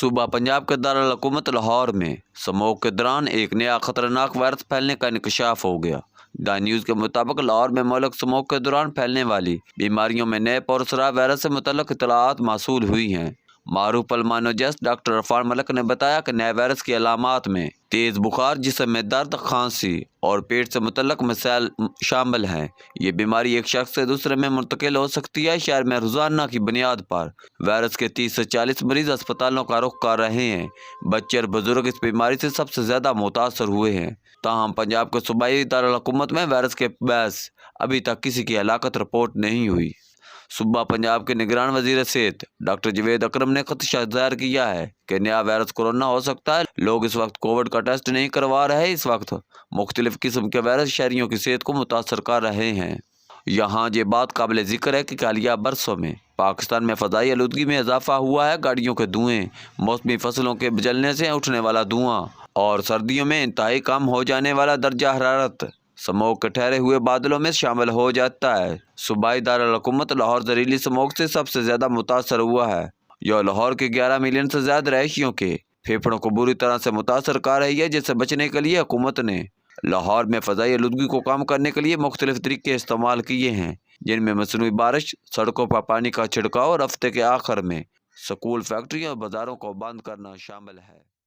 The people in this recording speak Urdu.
صوبہ پنجاب کے دارالحکومت لاہور میں سموگ کے دوران ایک نیا خطرناک وائرس پھیلنے کا انکشاف ہو گیا۔ دا نیوز کے مطابق لاہور میں مہلک سموگ کے دوران پھیلنے والی بیماریوں میں نئے پراسرار وائرس سے متعلق اطلاعات موصول ہوئی ہیں۔ معروف پلمانوجسٹ ڈاکٹر عرفان ملک نے بتایا کہ نئے وائرس کی علامات میں تیز بخار، جسم میں درد، کھانسی اور پیٹ سے متعلق مسائل شامل ہیں۔ یہ بیماری ایک شخص سے دوسرے میں منتقل ہو سکتی ہے۔ شہر میں روزانہ کی بنیاد پر وائرس کے 30 سے 40 مریض اسپتالوں کا رخ کر رہے ہیں۔ بچے اور بزرگ اس بیماری سے سب سے زیادہ متاثر ہوئے ہیں۔ تاہم پنجاب کے صوبائی دارالحکومت میں وائرس کے باعث ابھی تک کسی کی ہلاکت رپورٹ نہیں ہوئی۔ صوبہ پنجاب کے نگران وزیر صحت ڈاکٹر جاوید اکرم نے خدشہ ظاہر کیا ہے کہ نیا وائرس کورونا ہو سکتا ہے۔ لوگ اس وقت کووڈ کا ٹیسٹ نہیں کروا رہے۔ اس وقت مختلف قسم کے وائرس شہریوں کی صحت کو متاثر کر رہے ہیں۔ یہاں یہ بات قابل ذکر ہے کہ حالیہ برسوں میں پاکستان میں فضائی آلودگی میں اضافہ ہوا ہے۔ گاڑیوں کے دھوئیں، موسمی فصلوں کے جلنے سے اٹھنے والا دھواں اور سردیوں میں انتہائی کم ہو جانے والا درجہ حرارت سموگ کے ٹھہرے ہوئے بادلوں میں شامل ہو جاتا ہے۔ صوبائی دارالحکومت لاہور زہریلی سموگ سے سب سے زیادہ متاثر ہوا ہے۔ یہ لاہور کے 11 ملین سے زیادہ رہائشیوں کے پھیپھڑوں کو بری طرح سے متاثر کر رہی ہے، جس سے بچنے کے لیے حکومت نے لاہور میں فضائی آلودگی کو کم کرنے کے لیے مختلف طریقے استعمال کیے ہیں، جن میں مصنوعی بارش، سڑکوں پر پانی کا چھڑکاؤ اور ہفتے کے آخر میں سکول، فیکٹریوں اور بازاروں کو بند کرنا شامل ہے۔